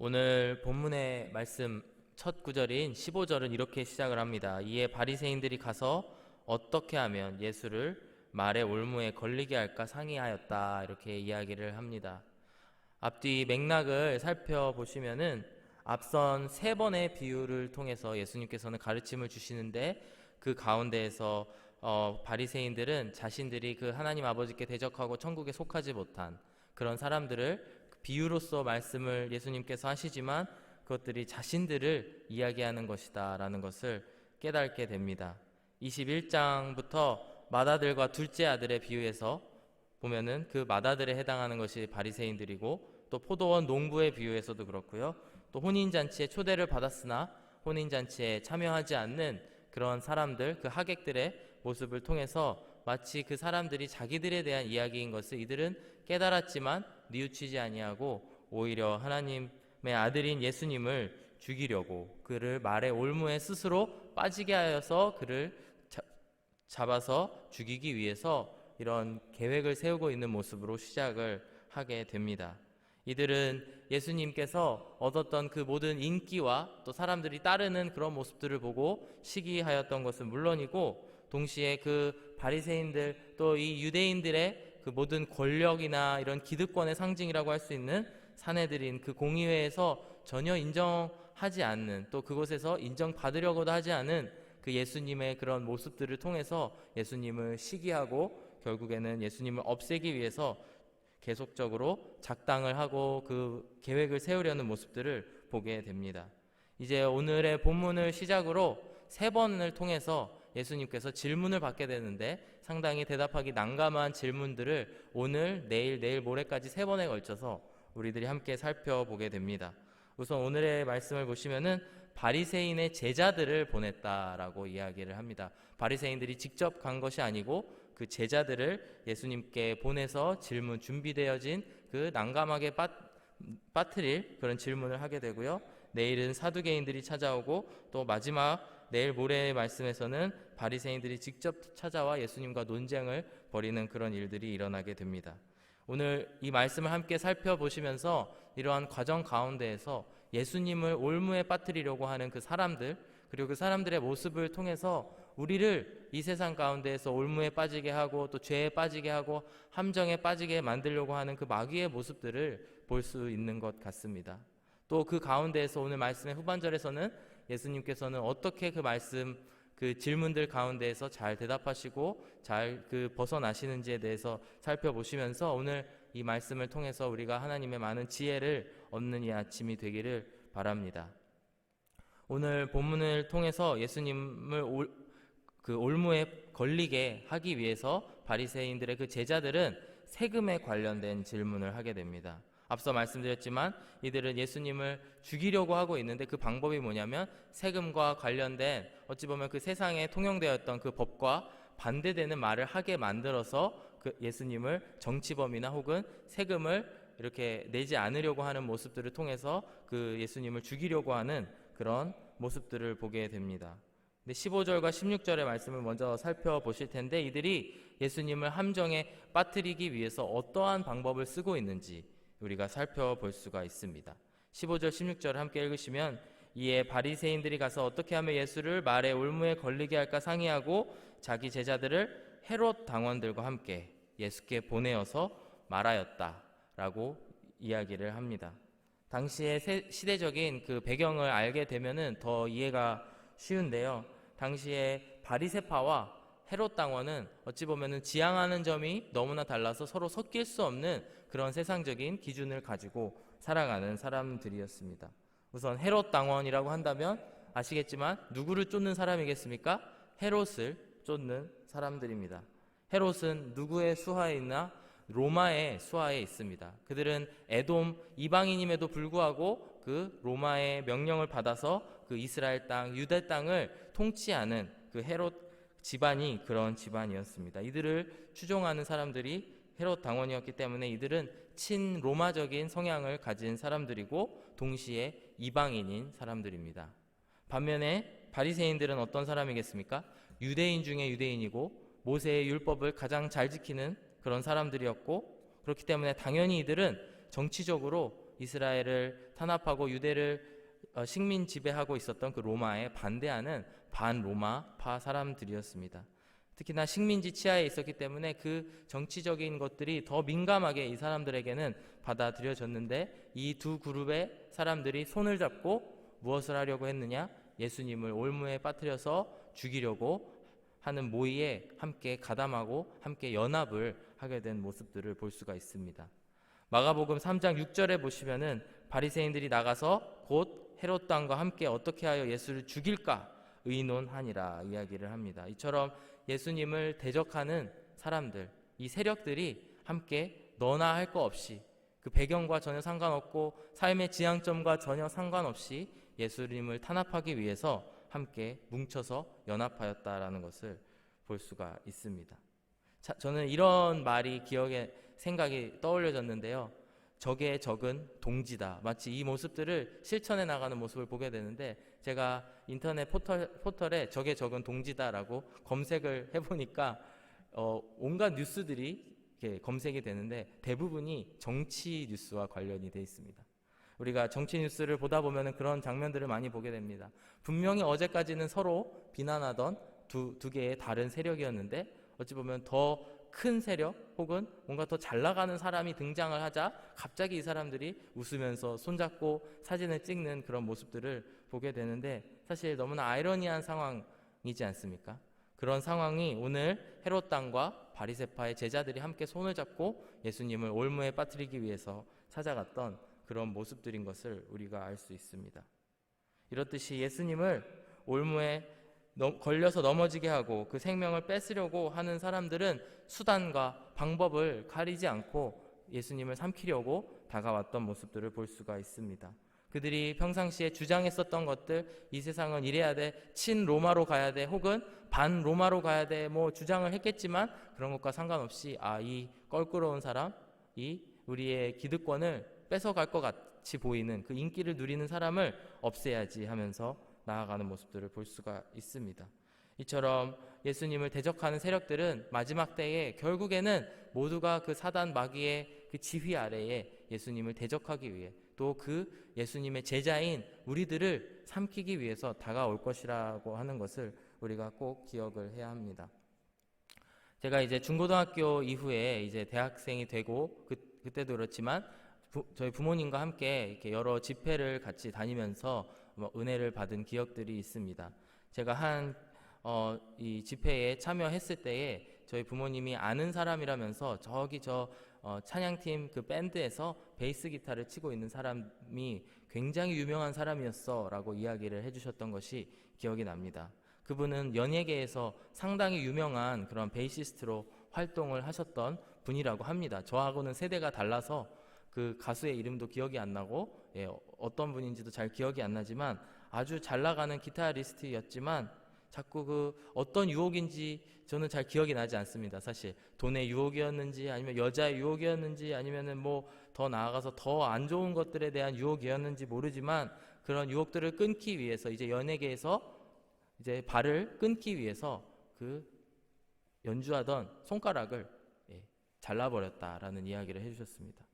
오늘 본문의 말씀 첫 구절인 15절은 이렇게 시작을 합니다. 이에 바리새인들이 가서 어떻게 하면 예수를 말의 올무에 걸리게 할까 상의하였다, 이렇게 이야기를 합니다. 앞뒤 맥락을 살펴보시면은 앞선 세 번의 비유를 통해서 예수님께서는 가르침을 주시는데, 그 가운데에서 바리새인들은 자신들이 그 하나님 아버지께 대적하고 천국에 속하지 못한 그런 사람들을 비유로서 말씀을 예수님께서 하시지만 그것들이 자신들을 이야기하는 것이다 라는 것을 깨닫게 됩니다. 21장부터 맏아들과 둘째 아들의 비유에서 보면은 그 맏아들에 해당하는 것이 바리새인들이고, 또 포도원 농부의 비유에서도 그렇고요, 또 혼인잔치에 초대를 받았으나 혼인잔치에 참여하지 않는 그런 사람들, 그 하객들의 모습을 통해서 마치 그 사람들이 자기들에 대한 이야기인 것을 이들은 깨달았지만 뉘우치지 아니하고 오히려 하나님의 아들인 예수님을 죽이려고 그를 말의 올무에 스스로 빠지게 하여서 그를 잡아서 죽이기 위해서 이런 계획을 세우고 있는 모습으로 시작을 하게 됩니다. 이들은 예수님께서 얻었던 그 모든 인기와 또 사람들이 따르는 그런 모습들을 보고 시기하였던 것은 물론이고, 동시에 그 바리새인들 또 이 유대인들의 그 모든 권력이나 이런 기득권의 상징이라고 할 수 있는 사내들인 그 공의회에서 전혀 인정하지 않는, 또 그곳에서 인정받으려고도 하지 않은 그 예수님의 그런 모습들을 통해서 예수님을 시기하고 결국에는 예수님을 없애기 위해서 계속적으로 작당을 하고 그 계획을 세우려는 모습들을 보게 됩니다. 이제 오늘의 본문을 시작으로 세 번을 통해서 예수님께서 질문을 받게 되는데, 상당히 대답하기 난감한 질문들을 오늘, 내일 모레까지 세 번에 걸쳐서 우리들이 함께 살펴보게 됩니다. 우선 오늘의 말씀을 보시면은 바리새인의 제자들을 보냈다라고 이야기를 합니다. 바리새인들이 직접 간 것이 아니고 그 제자들을 예수님께 보내서 질문, 준비되어진 그 난감하게 빠뜨릴 그런 질문을 하게 되고요, 내일은 사두개인들이 찾아오고, 또 마지막 내일 모레의 말씀에서는 바리새인들이 직접 찾아와 예수님과 논쟁을 벌이는 그런 일들이 일어나게 됩니다. 오늘 이 말씀을 함께 살펴보시면서 이러한 과정 가운데에서 예수님을 올무에 빠뜨리려고 하는 그 사람들, 그리고 그 사람들의 모습을 통해서 우리를 이 세상 가운데에서 올무에 빠지게 하고 또 죄에 빠지게 하고 함정에 빠지게 만들려고 하는 그 마귀의 모습들을 볼 수 있는 것 같습니다. 또 그 가운데에서 오늘 말씀의 후반절에서는 예수님께서는 어떻게 그 말씀, 그 질문들 가운데에서 잘 대답하시고 잘 그 벗어나시는지에 대해서 살펴보시면서 오늘 이 말씀을 통해서 우리가 하나님의 많은 지혜를 얻는 이 아침이 되기를 바랍니다. 오늘 본문을 통해서 예수님을 그 올무에 걸리게 하기 위해서 바리새인들의 그 제자들은 세금에 관련된 질문을 하게 됩니다. 앞서 말씀드렸지만 이들은 예수님을 죽이려고 하고 있는데, 그 방법이 뭐냐면 세금과 관련된, 어찌 보면 그 세상에 통용되었던 그 법과 반대되는 말을 하게 만들어서 그 예수님을 정치범이나 혹은 세금을 이렇게 내지 않으려고 하는 모습들을 통해서 그 예수님을 죽이려고 하는 그런 모습들을 보게 됩니다. 근데 15절과 16절의 말씀을 먼저 살펴보실 텐데, 이들이 예수님을 함정에 빠뜨리기 위해서 어떠한 방법을 쓰고 있는지 우리가 살펴볼 수가 있습니다. 15절 16절을 함께 읽으시면, 이에 바리새인들이 가서 어떻게 하면 예수를 말의 올무에 걸리게 할까 상의하고 자기 제자들을 헤롯 당원들과 함께 예수께 보내어서 말하였다 라고 이야기를 합니다. 당시의 시대적인 그 배경을 알게 되면은 더 이해가 쉬운데요, 당시에 바리새파와 헤롯 당원은 어찌 보면은 지향하는 점이 너무나 달라서 서로 섞일 수 없는 그런 세상적인 기준을 가지고 살아가는 사람들이었습니다. 우선 헤롯 당원이라고 한다면 아시겠지만 누구를 쫓는 사람이겠습니까? 헤롯을 쫓는 사람들입니다. 헤롯은 누구의 수하에 있나? 로마의 수하에 있습니다. 그들은 에돔 이방인임에도 불구하고 그 로마의 명령을 받아서 그 이스라엘 땅, 유대 땅을 통치하는 그 헤롯 집안이 그런 집안이었습니다. 이들을 추종하는 사람들이 헤롯 당원이었기 때문에 이들은 친로마적인 성향을 가진 사람들이고 동시에 이방인인 사람들입니다. 반면에 바리새인들은 어떤 사람이겠습니까? 유대인 중에 유대인이고 모세의 율법을 가장 잘 지키는 그런 사람들이었고, 그렇기 때문에 당연히 이들은 정치적으로 이스라엘을 탄압하고 유대를 식민 지배하고 있었던 그 로마에 반대하는 반로마파 사람들이었습니다. 특히나 식민지 치하에 있었기 때문에 그 정치적인 것들이 더 민감하게 이 사람들에게는 받아들여졌는데, 이 두 그룹의 사람들이 손을 잡고 무엇을 하려고 했느냐? 예수님을 올무에 빠뜨려서 죽이려고 하는 모의에 함께 가담하고 함께 연합을 하게 된 모습들을 볼 수가 있습니다. 마가복음 3장 6절에 보시면은 바리새인들이 나가서 곧 헤롯 왕과 함께 어떻게 하여 예수를 죽일까 의논하니라 이야기를 합니다. 이처럼 예수님을 대적하는 사람들, 이 세력들이 함께 너나 할 거 없이, 그 배경과 전혀 상관없고 삶의 지향점과 전혀 상관없이 예수님을 탄압하기 위해서 함께 뭉쳐서 연합하였다라는 것을 볼 수가 있습니다. 저는 이런 말이 생각이 떠올려졌는데요. 적의 적은 동지다. 마치 이 모습들을 실천해 나가는 모습을 보게 되는데, 제가 인터넷 포털에 적의 적은 동지다라고 검색을 해보니까 온갖 뉴스들이 이렇게 검색이 되는데 대부분이 정치 뉴스와 관련이 되어 있습니다. 우리가 정치 뉴스를 보다 보면 그런 장면들을 많이 보게 됩니다. 분명히 어제까지는 서로 비난하던 두 개의 다른 세력이었는데, 어찌 보면 더 큰 세력 혹은 뭔가 더 잘 나가는 사람이 등장을 하자 갑자기 이 사람들이 웃으면서 손잡고 사진을 찍는 그런 모습들을 보게 되는데, 사실 너무나 아이러니한 상황이지 않습니까? 그런 상황이 오늘 헤롯 왕과 바리새파의 제자들이 함께 손을 잡고 예수님을 올무에 빠뜨리기 위해서 찾아갔던 그런 모습들인 것을 우리가 알 수 있습니다. 이렇듯이 예수님을 올무에 걸려서 넘어지게 하고 그 생명을 뺏으려고 하는 사람들은 수단과 방법을 가리지 않고 예수님을 삼키려고 다가왔던 모습들을 볼 수가 있습니다. 그들이 평상시에 주장했었던 것들, 이 세상은 이래야 돼, 친로마로 가야 돼, 혹은 반로마로 가야 돼, 주장을 했겠지만 그런 것과 상관없이 이 껄끄러운 사람, 이 우리의 기득권을 뺏어갈 것 같이 보이는 그 인기를 누리는 사람을 없애야지 하면서 나아가는 모습들을 볼 수가 있습니다. 이처럼 예수님을 대적하는 세력들은 마지막 때에 결국에는 모두가 그 사단 마귀의 그 지휘 아래에 예수님을 대적하기 위해, 또 그 예수님의 제자인 우리들을 삼키기 위해서 다가올 것이라고 하는 것을 우리가 꼭 기억을 해야 합니다. 제가 이제 중고등학교 이후에 이제 대학생이 되고 그때도 그렇지만 저희 부모님과 함께 이렇게 여러 집회를 같이 다니면서 은혜를 받은 기억들이 있습니다. 제가 이 집회에 참여했을 때에 저희 부모님이 아는 사람이라면서 저기 찬양팀 그 밴드에서 베이스 기타를 치고 있는 사람이 굉장히 유명한 사람이었어 라고 이야기를 해주셨던 것이 기억이 납니다. 그분은 연예계에서 상당히 유명한 그런 베이시스트로 활동을 하셨던 분이라고 합니다. 저하고는 세대가 달라서 그 가수의 이름도 기억이 안 나고 어떤 분인지도 잘 기억이 안 나지만 아주 잘 나가는 기타리스트였지만 자꾸 그 어떤 유혹인지 저는 잘 기억이 나지 않습니다. 사실 돈의 유혹이었는지 아니면 여자의 유혹이었는지 아니면은 더 나아가서 더 안 좋은 것들에 대한 유혹이었는지 모르지만 그런 유혹들을 끊기 위해서 이제 연예계에서 이제 발을 끊기 위해서 그 연주하던 손가락을 잘라버렸다라는 이야기를 해주셨습니다.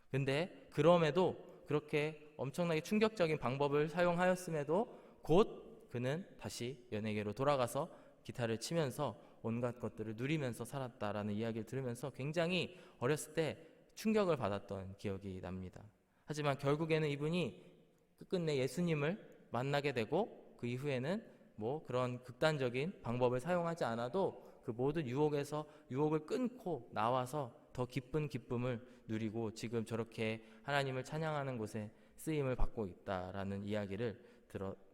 근데 그럼에도 그렇게 엄청나게 충격적인 방법을 사용하였음에도 곧 그는 다시 연예계로 돌아가서 기타를 치면서 온갖 것들을 누리면서 살았다라는 이야기를 들으면서 굉장히 어렸을 때 충격을 받았던 기억이 납니다. 하지만 결국에는 이분이 끝끝내 예수님을 만나게 되고 그 이후에는 그런 극단적인 방법을 사용하지 않아도 그 모든 유혹을 끊고 나와서 더 기쁜 기쁨을 누리고 지금 저렇게 하나님을 찬양하는 곳에 쓰임을 받고 있다라는 이야기를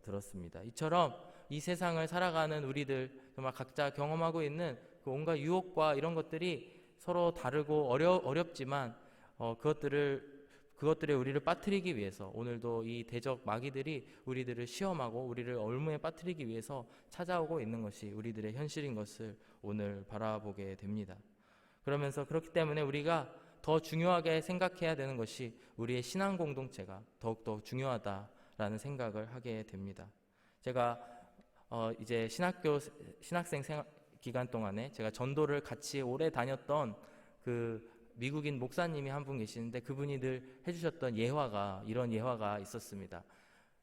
들었습니다. 이처럼 이 세상을 살아가는 우리들 정말 각자 경험하고 있는 그 온갖 유혹과 이런 것들이 서로 다르고 어렵지만 그것들에 우리를 빠뜨리기 위해서 오늘도 이 대적 마귀들이 우리들을 시험하고 우리를 올무에 빠뜨리기 위해서 찾아오고 있는 것이 우리들의 현실인 것을 오늘 바라보게 됩니다. 그러면서 그렇기 때문에 우리가 더 중요하게 생각해야 되는 것이 우리의 신앙 공동체가 더욱더 중요하다라는 생각을 하게 됩니다. 제가 이제 신학생 기간 동안에 제가 전도를 같이 오래 다녔던 그 미국인 목사님이 한 분 계시는데 그분이 늘 해주셨던 예화가 이런 예화가 있었습니다.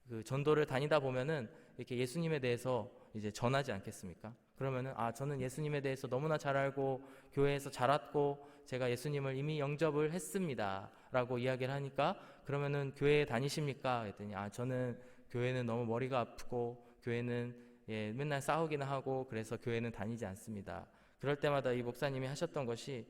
그 전도를 다니다 보면은 이렇게 예수님에 대해서 이제 전하지 않겠습니까? 그러면은 저는 예수님에 대해서 너무나 잘 알고 교회에서 자랐고 제가 예수님을 이미 영접을 했습니다 라고 이야기를 하니까 그러면은 교회에 다니십니까? 했더니 저는 교회는 너무 머리가 아프고 교회는 맨날 싸우기는 하고 그래서 교회는 다니지 않습니다. 그럴 때마다 이 목사님이 하셨던 것이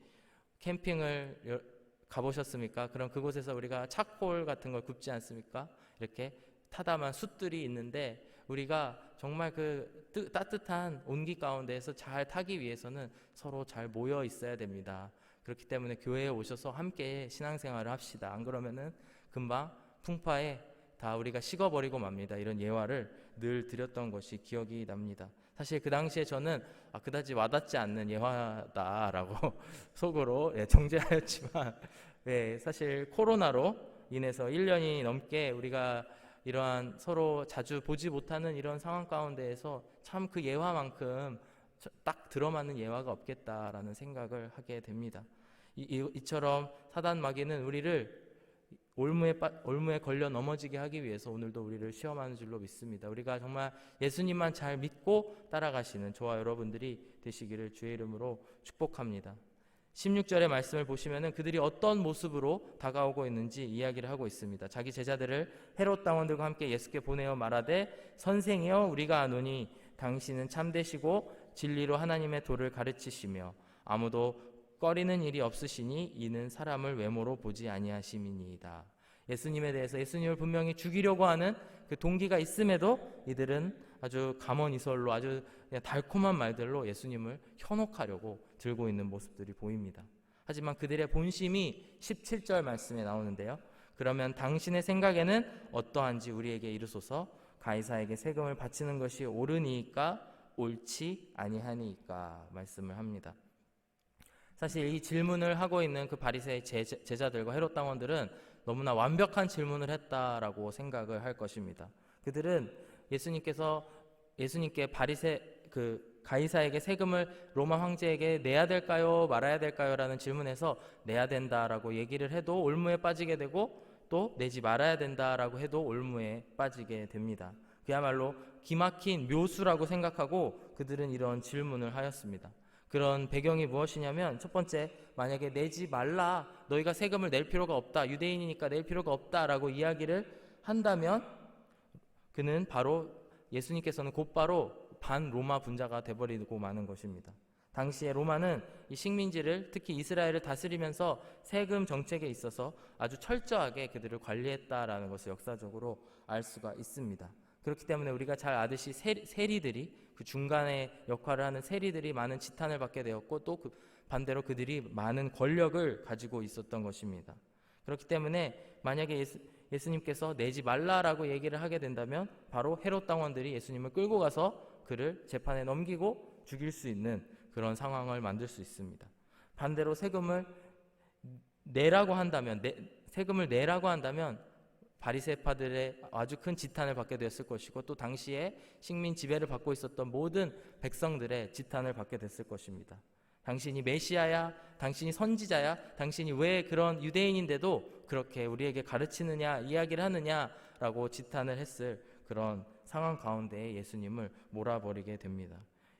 캠핑을 가보셨습니까? 그럼 그곳에서 우리가 차콜 같은 걸 굽지 않습니까? 이렇게 타다만 숯들이 있는데 우리가 정말 그 따뜻한 온기 가운데에서 잘 타기 위해서는 서로 잘 모여 있어야 됩니다. 그렇기 때문에 교회에 오셔서 함께 신앙생활을 합시다. 안 그러면은 금방 풍파에 다 우리가 식어버리고 맙니다. 이런 예화를 늘 드렸던 것이 기억이 납니다. 사실 그 당시에 저는 그다지 와닿지 않는 예화다라고 속으로 정죄하였지만 사실 코로나로 인해서 1년이 넘게 우리가 이러한 서로 자주 보지 못하는 이런 상황 가운데에서 참 그 예화만큼 딱 들어맞는 예화가 없겠다라는 생각을 하게 됩니다. 이처럼 사단 마귀는 우리를 올무에 걸려 넘어지게 하기 위해서 오늘도 우리를 시험하는 줄로 믿습니다. 우리가 정말 예수님만 잘 믿고 따라가시는 저와 여러분들이 되시기를 주의 이름으로 축복합니다. 16절의 말씀을 보시면은 그들이 어떤 모습으로 다가오고 있는지 이야기를 하고 있습니다. 자기 제자들을 헤롯 당원들과 함께 예수께 보내어 말하되 선생이여 우리가 아노니 당신은 참되시고 진리로 하나님의 도를 가르치시며 아무도 꺼리는 일이 없으시니 이는 사람을 외모로 보지 아니하심이니이다. 예수님에 대해서 예수님을 분명히 죽이려고 하는 그 동기가 있음에도 이들은 아주 감언이설로 아주 그냥 달콤한 말들로 예수님을 현혹하려고 들고 있는 모습들이 보입니다. 하지만 그들의 본심이 17절 말씀에 나오는데요. 그러면 당신의 생각에는 어떠한지 우리에게 이르소서. 가이사에게 세금을 바치는 것이 옳으니까 옳지 아니하니까 말씀을 합니다. 사실 이 질문을 하고 있는 그 바리새의 제자들과 헤롯 당원들은 너무나 완벽한 질문을 했다라고 생각을 할 것입니다. 그들은 예수님께 가이사에게 세금을 로마 황제에게 내야 될까요? 말아야 될까요? 라는 질문에서 내야 된다라고 얘기를 해도 올무에 빠지게 되고 또 내지 말아야 된다라고 해도 올무에 빠지게 됩니다. 그야말로 기막힌 묘수라고 생각하고 그들은 이런 질문을 하였습니다. 그런 배경이 무엇이냐면 첫 번째, 만약에 내지 말라, 너희가 세금을 낼 필요가 없다, 유대인이니까 낼 필요가 없다라고 이야기를 한다면 그는 바로 예수님께서는 곧바로 반로마 분자가 돼버리고 마는 것입니다. 당시에 로마는 이 식민지를 특히 이스라엘을 다스리면서 세금 정책에 있어서 아주 철저하게 그들을 관리했다라는 것을 역사적으로 알 수가 있습니다. 그렇기 때문에 우리가 잘 아듯이 세리들이 그 중간에 역할을 하는 세리들이 많은 지탄을 받게 되었고 또 반대로 그들이 많은 권력을 가지고 있었던 것입니다. 그렇기 때문에 만약에 예수님께서 내지 말라라고 얘기를 하게 된다면 바로 헤롯 당원들이 예수님을 끌고 가서 그를 재판에 넘기고 죽일 수 있는 그런 상황을 만들 수 있습니다. 반대로 세금을 내라고 한다면 바리새파들의 아주 큰 지탄을 받게 되었을 것이고 또 당시에 식민 지배를 받고 있었던 모든 백성들의 지탄을 받게 됐을 것입니다. 당신이 메시아야? 당신이 선지자야? 당신이 왜 그런 유대인인데도 그렇게 우리에게 가르치느냐, 이야기를 하느냐라고 지탄을 했을 그런 상황 가운데에 예수님을 몰아버리게 됩니다.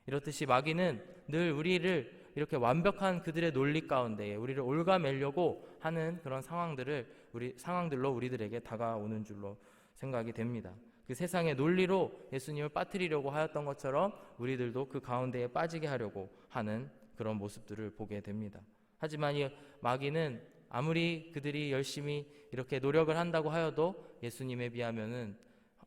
이렇듯이 마귀는 늘 우리를 이렇게 완벽한 그들의 논리 가운데에 우리를 올가매려고 하는 그런 상황들로 우리들에게 다가오는 줄로 생각이 됩니다. 그 세상의 논리로 예수님을 빠뜨리려고 하였던 것처럼 우리들도 그 가운데에 빠지게 하려고 하는 그런 모습들을 보게 됩니다. 하지만 이 마귀는 아무리 그들이 열심히 이렇게 노력을 한다고 하여도 예수님에 비하면은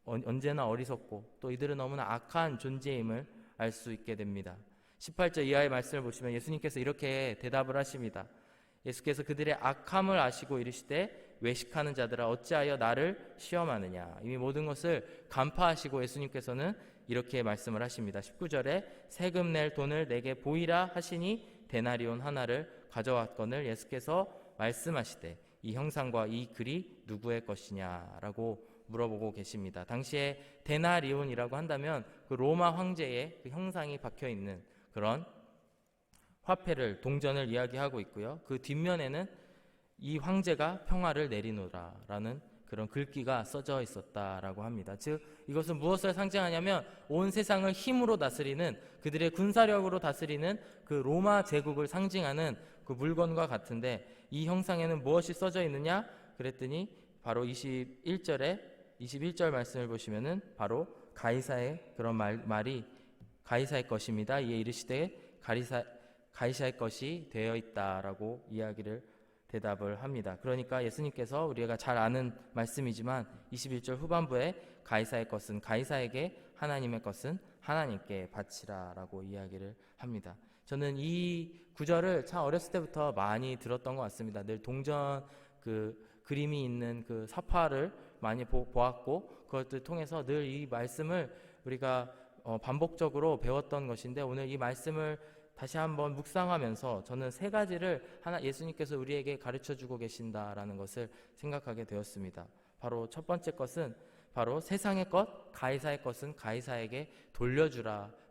언제나 어리석고 또 이들은 너무나 악한 존재임을 알 수 있게 됩니다. 18절 이하의 말씀을 보시면 예수님께서 이렇게 대답을 하십니다. 예수께서 그들의 악함을 아시고 이르시되 외식하는 자들아 어찌하여 나를 시험하느냐. 이미 모든 것을 간파하시고 예수님께서는 이렇게 말씀을 하십니다. 19절에 세금 낼 돈을 내게 보이라 하시니 데나리온 하나를 가져왔거늘 예수께서 말씀하시되 이 형상과 이 글이 누구의 것이냐라고 물어보고 계십니다. 당시에 데나리온이라고 한다면 그 로마 황제의 그 형상이 박혀 있는 그런 화폐를 동전을 이야기하고 있고요. 그 뒷면에는 이 황제가 평화를 내리노라라는 그런 글귀가 써져 있었다라고 합니다. 즉 이것은 무엇을 상징하냐면 온 세상을 힘으로 다스리는, 그들의 군사력으로 다스리는 그 로마 제국을 상징하는 그 물건과 같은데, 이 형상에는 무엇이 써져 있느냐 그랬더니 바로 21절 말씀을 보시면은 바로 가이사의 그런 말이 가이사의 것입니다. 이에 이르시되 가이사의 것이 되어 있다라고 대답을 합니다. 그러니까 예수님께서 우리가 잘 아는 말씀이지만 21절 후반부에 가이사의 것은 가이사에게, 하나님의 것은 하나님께 바치라라고 이야기를 합니다. 저는 이 구절을 참 어렸을 때부터 많이 들었던 것 같습니다. 늘 동전 그림이 있는 그 사파를 많이 보았고, 그것들 통해서 늘 이 말씀을 우리가 반복적으로 배웠던 것인데, 오늘 이 말씀을 다시 한번 묵상하면서 저는 세 가지를 예수님께서 우리에게 가르쳐주고 계신다라는 것을 생각하게 되었습니다. 바로 첫 번째 것은 바로 세상의 것, 가이사의 것은 가이사에게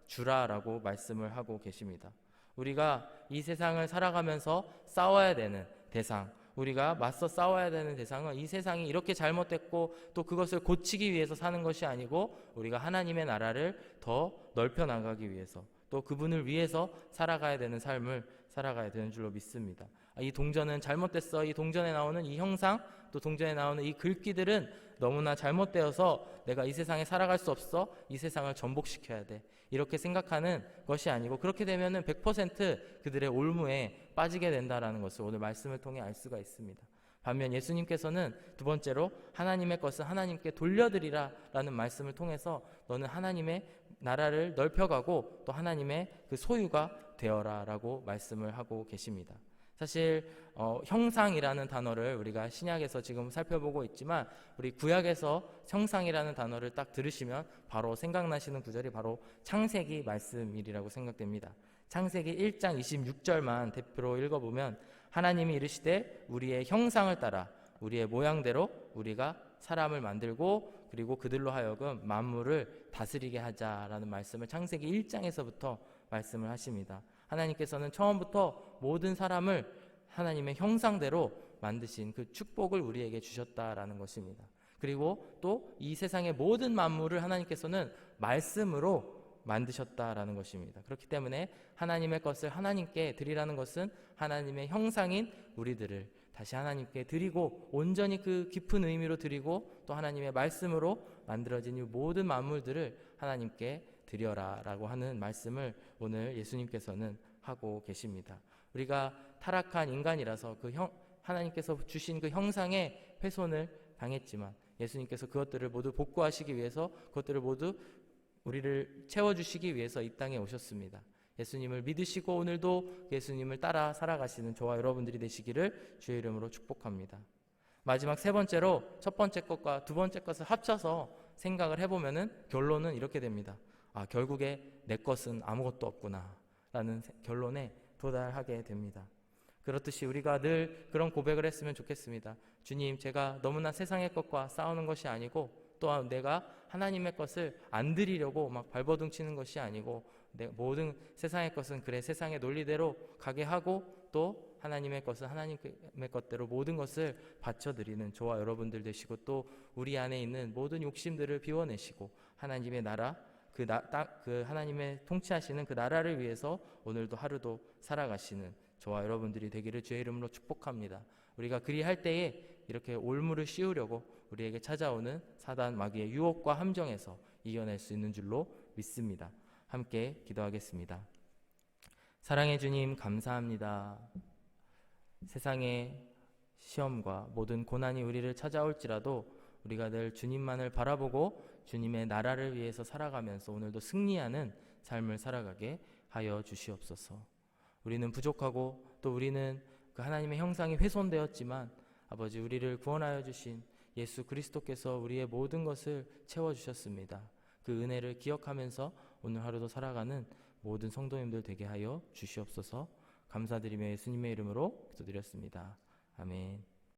주라라고 말씀을 하고 계십니다. 우리가 이 세상을 살아가면서 싸워야 되는 대상, 우리가 맞서 싸워야 되는 대상은 이 세상이 이렇게 잘못됐고 또 그것을 고치기 위해서 사는 것이 아니고, 우리가 하나님의 나라를 더 넓혀 나가기 위해서, 또 그분을 위해서 살아가야 되는 삶을 살아가야 되는 줄로 믿습니다. 이 동전은 잘못됐어. 이 동전에 나오는 이 형상, 또 동전에 나오는 이 글귀들은 너무나 잘못되어서 내가 이 세상에 살아갈 수 없어. 이 세상을 전복시켜야 돼. 이렇게 생각하는 것이 아니고, 그렇게 되면은 100% 그들의 올무에 빠지게 된다라는 것을 오늘 말씀을 통해 알 수가 있습니다. 반면 예수님께서는 두 번째로 하나님의 것은 하나님께 돌려드리라 라는 말씀을 통해서 너는 하나님의 나라를 넓혀가고 또 하나님의 그 소유가 되어라 라고 말씀을 하고 계십니다. 사실 형상이라는 단어를 우리가 신약에서 지금 살펴보고 있지만, 우리 구약에서 형상이라는 단어를 딱 들으시면 바로 생각나시는 구절이 바로 창세기 말씀이라고 생각됩니다. 창세기 1장 26절만 대표로 읽어보면, 하나님이 이르시되 우리의 형상을 따라 우리의 모양대로 우리가 사람을 만들고 그리고 그들로 하여금 만물을 다스리게 하자라는 말씀을 창세기 1장에서부터 말씀을 하십니다. 하나님께서는 처음부터 모든 사람을 하나님의 형상대로 만드신 그 축복을 우리에게 주셨다라는 것입니다. 그리고 또 이 세상의 모든 만물을 하나님께서는 말씀으로 만드셨다라는 것입니다. 그렇기 때문에 하나님의 것을 하나님께 드리라는 것은 하나님의 형상인 우리들을 다시 하나님께 드리고, 온전히 그 깊은 의미로 드리고, 또 하나님의 말씀으로 만들어진 이 모든 만물들을 하나님께 드려라 라고 하는 말씀을 오늘 예수님께서는 하고 계십니다. 우리가 타락한 인간이라서 하나님께서 주신 그 형상에 훼손을 당했지만, 예수님께서 그것들을 모두 복구하시기 위해서, 그것들을 모두 우리를 채워주시기 위해서 이 땅에 오셨습니다. 예수님을 믿으시고 오늘도 예수님을 따라 살아가시는 저와 여러분들이 되시기를 주의 이름으로 축복합니다. 마지막 세 번째로 첫 번째 것과 두 번째 것을 합쳐서 생각을 해보면은 결론은 이렇게 됩니다. 결국에 내 것은 아무것도 없구나 라는 결론에 도달하게 됩니다. 그렇듯이 우리가 늘 그런 고백을 했으면 좋겠습니다. 주님, 제가 너무나 세상의 것과 싸우는 것이 아니고, 또한 내가 하나님의 것을 안 드리려고 막 발버둥 치는 것이 아니고, 모든 세상의 것은 그래 세상의 논리대로 가게 하고, 또 하나님의 것은 하나님의 것대로 모든 것을 바쳐드리는 저와 여러분들 되시고, 또 우리 안에 있는 모든 욕심들을 비워내시고 하나님의 나라, 그 하나님의 통치하시는 그 나라를 위해서 오늘도 하루도 살아가시는 저와 여러분들이 되기를 주의 이름으로 축복합니다. 우리가 그리할 때에 이렇게 올무를 씌우려고 우리에게 찾아오는 사단 마귀의 유혹과 함정에서 이겨낼 수 있는 줄로 믿습니다. 함께 기도하겠습니다. 사랑의 주님, 감사합니다. 세상의 시험과 모든 고난이 우리를 찾아올지라도 우리가 늘 주님만을 바라보고 주님의 나라를 위해서 살아가면서 오늘도 승리하는 삶을 살아가게 하여 주시옵소서. 우리는 부족하고 또 우리는 그 하나님의 형상이 훼손되었지만, 아버지, 우리를 구원하여 주신 예수 그리스도께서 우리의 모든 것을 채워주셨습니다. 그 은혜를 기억하면서 오늘 하루도 살아가는 모든 성도님들 되게 하여 주시옵소서. 감사드리며 예수님의 이름으로 기도드렸습니다. 아멘.